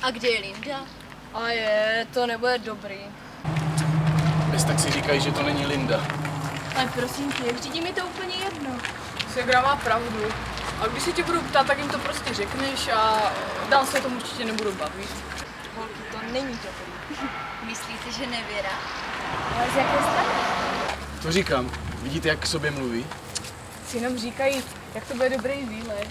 A kde je Linda? A to nebude dobrý. Bez tak si říkají, že to není Linda. Ale prosím tě, vždyť mi to úplně jedno. Segra má pravdu. A když se tě budu ptát, tak jim to prostě řekneš a dál se o tom určitě nebudu bavit. Holky, to není dobrý. Myslíte, že nevěra? Ale z jaké strany? To říkám. Vidíte, jak k sobě mluví? Si jenom říkají, jak to bude dobrý výlet.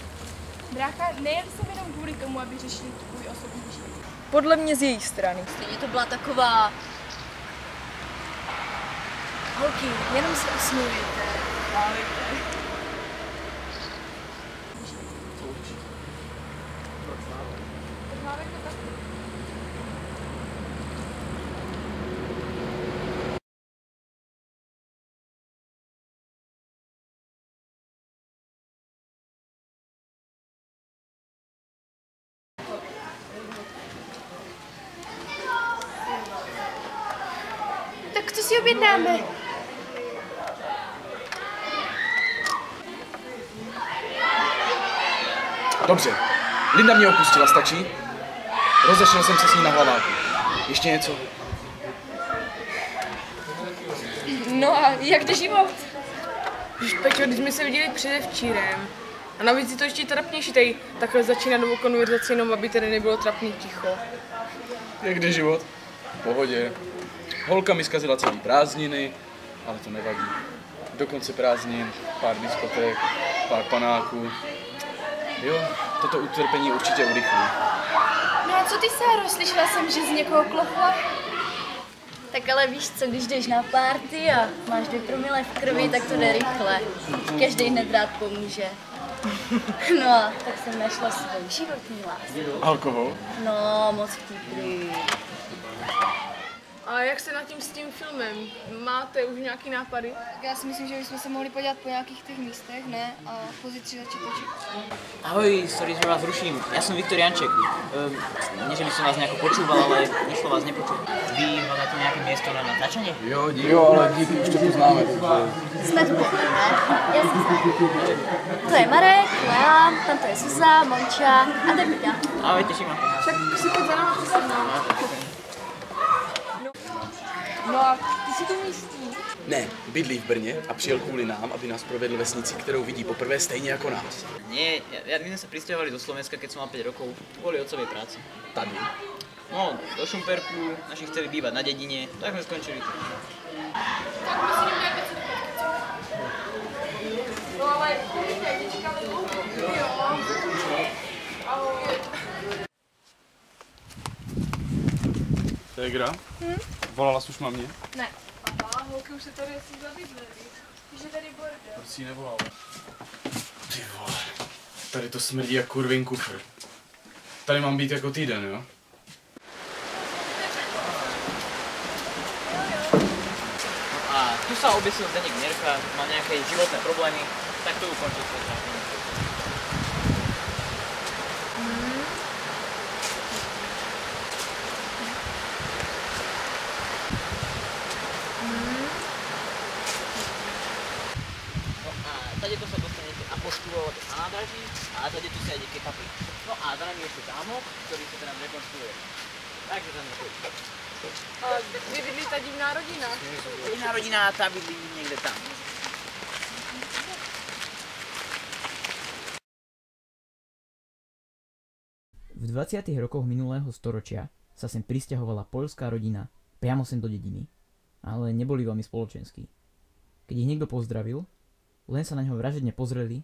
Brácha, nejeli jsem jenom kvůli tomu, aby řešili tvůj osobní život. Podle mě z jejich strany. Stejně to byla taková... Holky, jenom se usmějte. Tak co si objednáme? Dobře. Linda mě opustila, stačí? Rozešel jsem se s ní na hlaváku. Ještě něco? No a jak jde život? Víš, Peťo, když jsme se viděli předevčírem. A navíc je to ještě trapnější tady takhle začínat novou konverzaci, jenom aby tady nebylo trapně ticho. Jak jde život? V pohodě. Holka mi zkazila celý prázdniny, ale to nevadí. Do konce prázdnin, pár diskoték, pár panáků. Jo, toto utrpení určitě urychlí. No a co ty, Sáro? Slyšela jsem, že z někoho klochla? Tak ale víš co, když jdeš na party a máš 2 promile v krvi, tak to jde rychle. Každý hned rád pomůže. No a tak jsem našla svou životní lásku. Alkohol? No, moc vtipný. A jak se nad tím s tím filmem? Máte už nějaký nápady? Já si myslím, že bychom se mohli podívat po nějakých těch místech, ne? A pozítří začít točit. Ahoj, sorry, že vás ruším. Ja som Viktor Janček. Nie, že by som vás nejako počúval, ale nešlo vás nepočuť. Vy hľadáte nejaké miesto na natáčanie? Jo, ale díky, už to poznáme. Jsme tu poprvé. Já jsem znám. To je Marek, Lea, tam to je Suza, Monča a to je Peťa. Ahoj, teším ma. Však si pojď za náma přesednout. No a ty si tu místní? Ne, bydlí v Brně a přijel kvůli nám, aby nás provedl vesnici, kterou vidí poprvé stejně jako nás. Nie, my sme sa prisťahovali do Slovenska, keď som mal 5 rokov, kvôli otcovej práci. Tady. No, do Šumperku, naši chceli bývať na dedine, tak sme skončili tu. No ale kolik děčka jo. Ahoj. Tégra? Volala jsi už mamě? Ne. Aha, holky už se tady asi zabydleli. Víš, že tady bordel. Proč jsi ji nevolala? Ty vole, tady to smrdí jak kurvin kufr. Tady mám být jako týden, jo? A tu sa obiesil Zdeněk Mierka, má nejaké životné problémy, tak to ukončil svoj trápenie. Tady to sa dostanete a poštúvate na nádraží a tady tu sa ide ke kapli. No a za nami ešte zámok, ktorý sa teda rekonštruuje. Takže tam je to. A kde bydlí ta divná rodina? Jediná rodina tá bydlí niekde tam. V 20. rokoch minulého storočia sa sem prisťahovala poľská rodina priamo sem do dediny, ale neboli veľmi spoločenskí. Keď ich niekto pozdravil, len sa na ňo vražedne pozreli,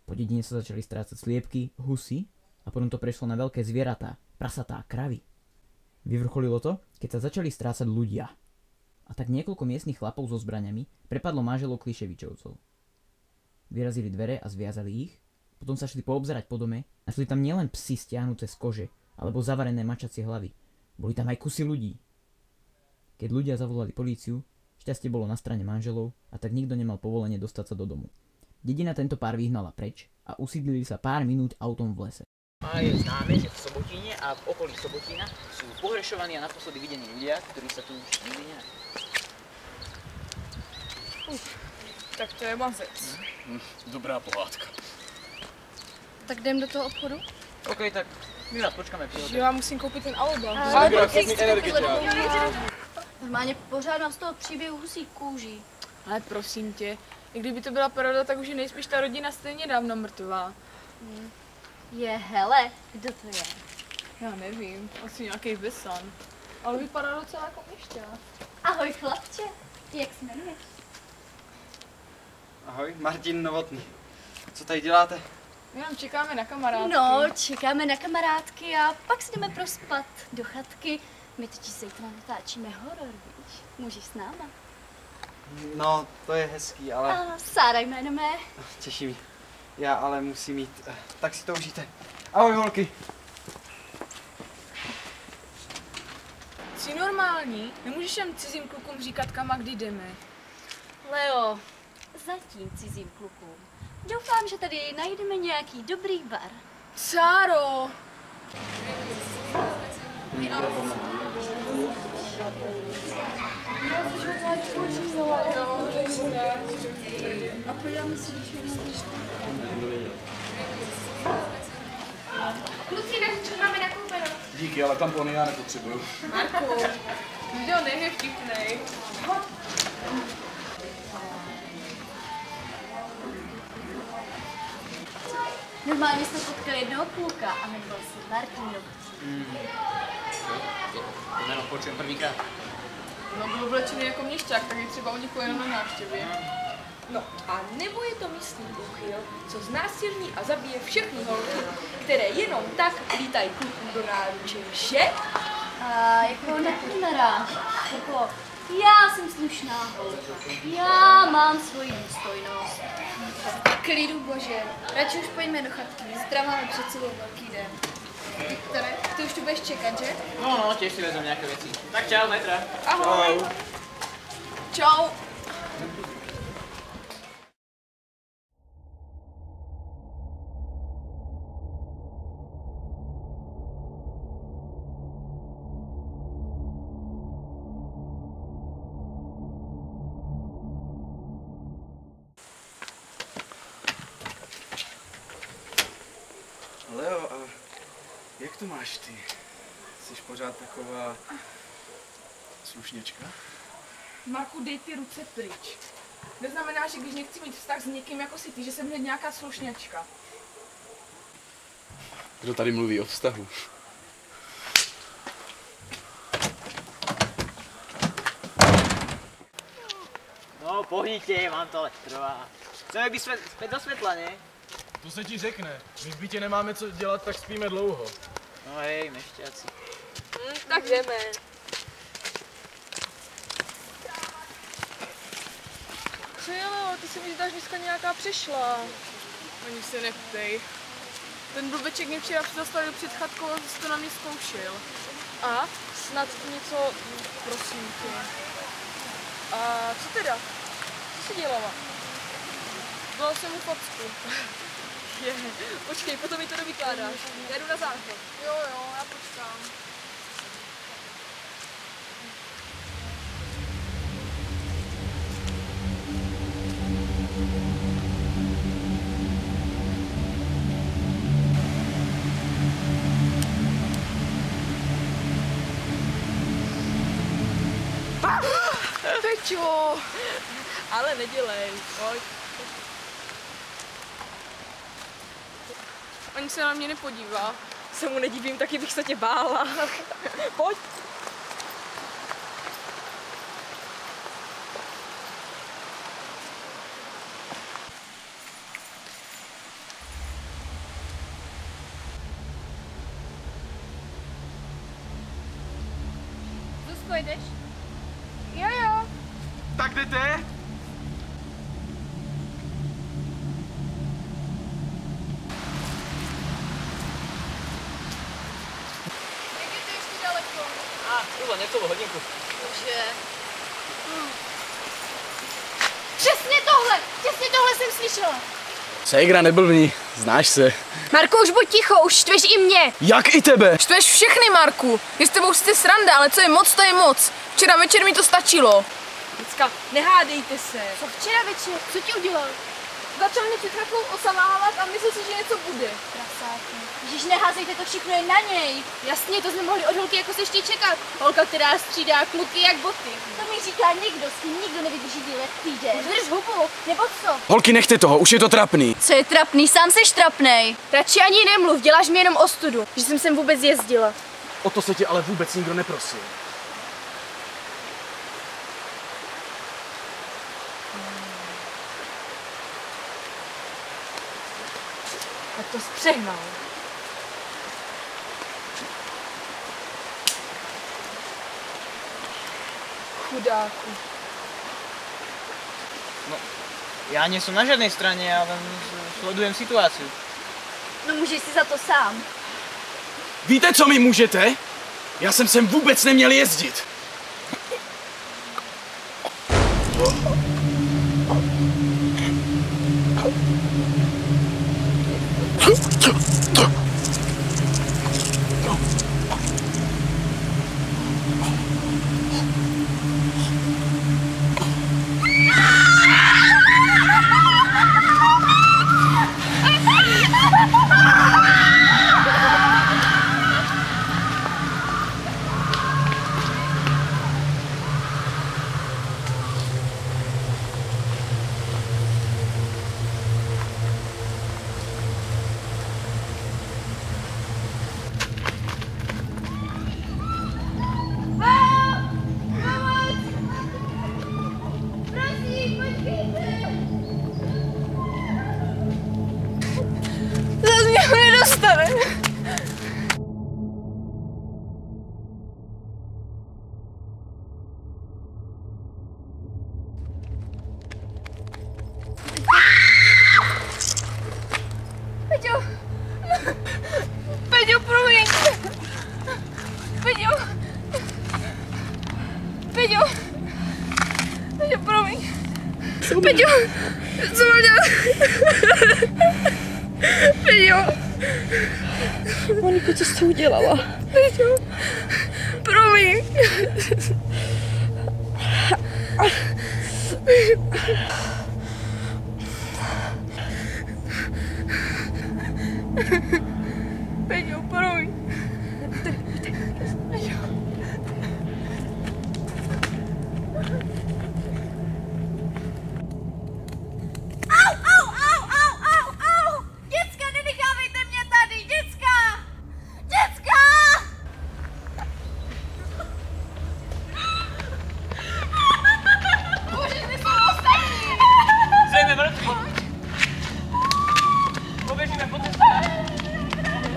po dedine sa začali strácať sliepky, husy a potom to prešlo na veľké zvieratá, prasatá, kravy. Vyvrcholilo to, keď sa začali strácať ľudia. A tak niekoľko miestnych chlapov so zbraňami prepadlo manželov Kliševičovcov. Vyrazili dvere a zviazali ich, potom sa šli poobzerať po dome, našli tam nielen psy stiahnuté z kože, alebo zavarené mačacie hlavy, boli tam aj kusy ľudí. Keď ľudia zavolali políciu, šťastie bolo na strane manželov a tak nikto nemal povolenie dostať sa do domu. Dedina tento pár vyhnala preč a usídlili sa pár minút autom v lese. A je známe, že v Sobotíne a v okolí Sobotína sú pohrešovaní a naposledy videní ľudia, ktorí sa tu už nikdy nenašli. Tak to je mazec. Dobrá pohádka. Tak jdem do toho obchodu? OK, tak My vás počkáme při Že já musím koupit ten Alba. Sakra, koupí energetiák. Normálně pořád mám z toho příběhu husí kůží. Ale prosím tě, i kdyby to byla pravda, tak už je nejspíš ta rodina stejně dávno mrtvá. Je, hele, kdo to je? Já nevím, asi nějaký besan. Ale vypadá docela jako měšťák. Ahoj chlapče, jak se jmenuješ? Ahoj, Martin Novotný. Co tady děláte? My nám čekáme na kamarádky. No, čekáme na kamarádky a pak si jdeme prospat do chatky. My totiž zítra natáčíme horor, víš? Můžeš s náma? No, to je hezký, ale A Sára jméno mé. těší mě. Já ale musím jít, tak si to užijte. Ahoj holky. Jsi normální? Nemůžeš jen cizím klukům říkat, kam a kdy jdeme. Leo, zatím cizím klukům. Doufám, že tady najdeme nějaký dobrý bar. Sáro! Kluci, co máme nakoupeno? Díky, ale tampony já nepotřebuju. Marku, video není vtipnej. Normálně jsme potkali jednoho kluka a jmenoval se Martin Novotný. To jméno počujem prvýkrát. No, byl oblečený jako měšťák, tak je třeba u někoho jenom na návštěvě. No a nebo je to myslí uchyl, co znásilní a zabije všechny holky, které jenom tak lítají klukům do náruče, že? A jako nenaráž, jako já jsem slušná holka, já mám svoji důstojnost. Klidu bože, radši už pojďme do chatky, zítra máme před sebou velký den. Viktore, ty už tu budeš čekat, že? No, těž si vezmu nějaké věci. Tak čau, Metra. Ahoj. Čau. Leo, a jak to máš ty? Jsi pořád taková slušněčka? Marku, dej ty ruce pryč. Neznamená, že když nechci mít vztah s někým jako si ty, že jsem hned nějaká slušňačka. Kdo tady mluví o vztahu? No, pohýtě, mám to elektrová. Chceme být zpět do světla, ne? To se ti řekne. My v bytě nemáme co dělat, tak spíme dlouho. No hej, mešťáci. Tak jdeme. Co je, Leo, ty si mi zdáš dneska nějaká přišla. Ani se neptej. Ten blbeček mě včera zastavil před chatkou a zase to na mě zkoušel. A? Snad něco, prosím tě. A co teda? Co jsi dělala? Dala jsem mu facku. Počkej, potom mi to dovykládáš. Já jdu na záchod. Jo, já počkám. Peťo! Ale nedělej. Pojď. Ani se na mě nepodívá. Se mu nedivím, taky bych se tě bála. Pojď. Zuzko, jdeš? Jo. Tak jdete? Jak je to ještě daleko? A, zhruba necelou hodinku. Bože. Přesně tohle jsem slyšela. Ségra, neblbni, znáš se. Marku, už buď ticho, už štveš i mě. Jak i tebe? Štveš všechny, Marku. Je s tebou sice sranda, ale co je moc, to je moc. Včera večer mi to stačilo. Děcka, nehádejte se. Co včera večer? Co ti udělal? Začal mě před chvilkou osamávat a myslel si, že něco bude. Prasáky. Když neházejte to všechno jen na něj. Jasně, to jsme mohli od holky jako se ještě čekat. Holka, která střídá kluky jak boty. To mi říká někdo, s tím nikdo nevydrží díl jak týden. Drž hubu, nebo co? Holky, nechte toho, už je to trapný. Co je trapný? Sám seš trapnej. Radši ani nemluv, děláš mi jenom ostudu, že jsem sem vůbec jezdila. O to se tě ale vůbec nikdo neprosil. Tak to zpřehnal. Chudáku. No, já nejsem na žádné straně, já len sledujem situaci. No můžeš si za to sám. Víte, co mi můžete? Já jsem sem vůbec neměl jezdit. Peťo, promiň. Peťo, promiň. Peťo, co mám dělat? Peťo. Moniko, co jsi udělala? Peťo, promiň. Peťo, promiň. Děcka, nenechávejte mě tady, děcka! Děcka! Bože, ty jsou ostatní. Zřejmě mrtví. Poběžíme po cestě.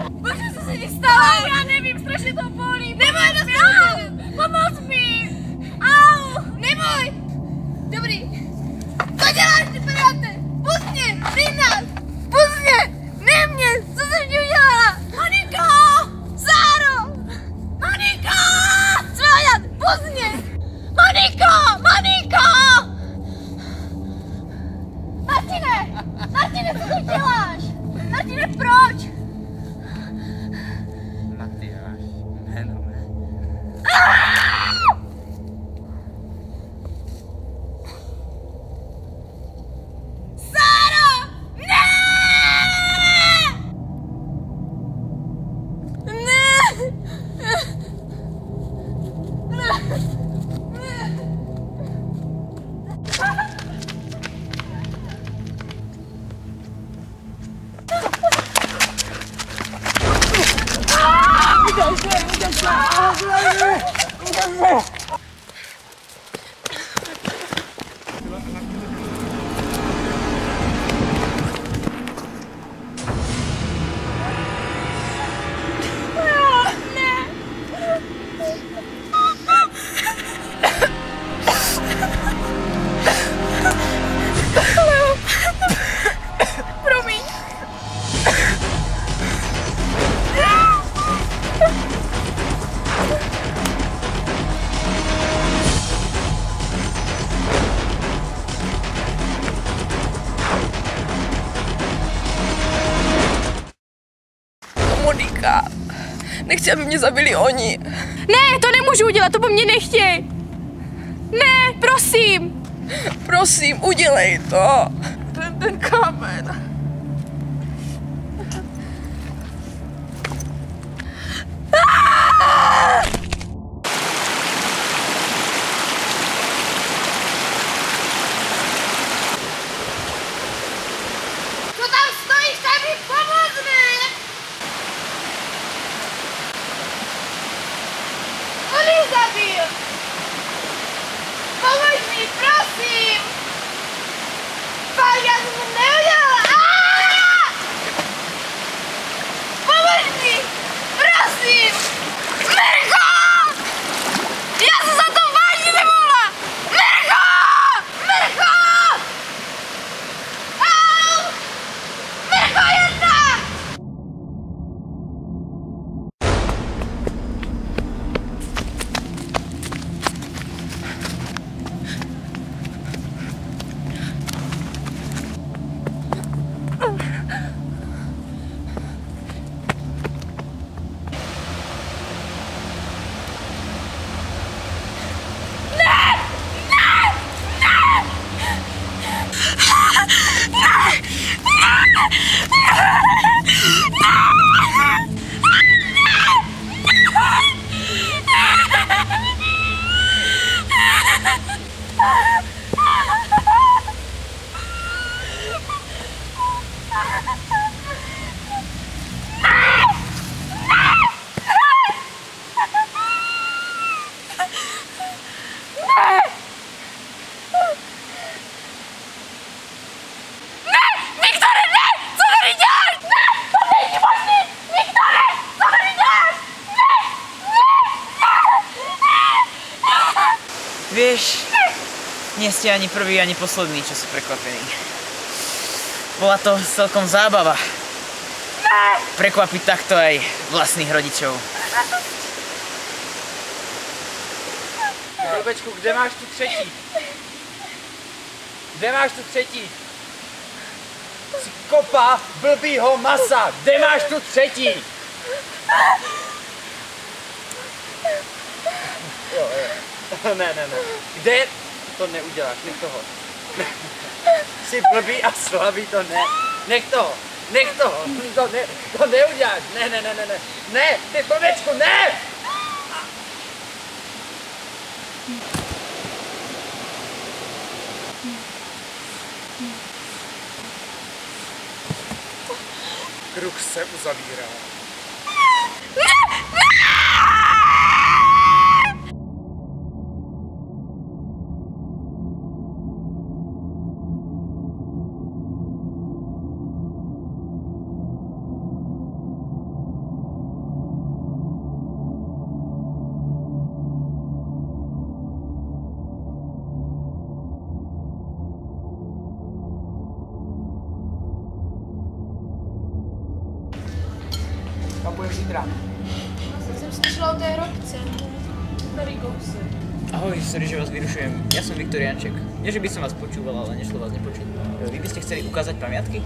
Bože, co se ti stalo? Já nevím, strašně to bolí. Neboj, pomoc mi! Au! Neboj. Dobrý. Co děláš, ty pedáte? Pust mě, dej nás. Pust mě, ne mě. Co jsem ti udělala? Moniko! Sáro. Moniko! Co mám dělat? Pust mě. Moniko! Moniko! Martine, co tu děláš? Martine, proč? Matyáš, jméno mé. Sáro! Ne! Monika, nechci, aby mě zabili oni. Ne, to nemůžu udělat, to po mně nechtěj. Ne, prosím. Prosím, udělej to. Ten kámen. já jsem to neudělala! Pomož mi! Prosím! Mirko! Já se za to vážně nemohla! Mirko! Mirko! Au! Mirko, jedna! Vieš, nie ste ani prvý, ani posledný, čo sú prekvapení. Bola to celkom zábava. Prekvapiť takto aj vlastných rodičov. Robečku, kde máš tu třetí? Kde máš tu třetí? Si kopa blbýho masa, kde máš tu třetí? Jo. Ne. Kde? To neuděláš, nech toho. Jsi blbý a slabý, to ne. Nech toho. To neuděláš. Ne. Ne, ty blbečku, ne! Kruh se uzavírá. Kam půjdem zítra? Jsem slyšela o té hrobce. Starý kousek. Ahoj, sorry, že vás vyrušujem. Ja som Viktor Janček. Nie, že by som vás počúval, ale nešlo vás nepočuť. Vy by ste chceli ukázať pamiatky?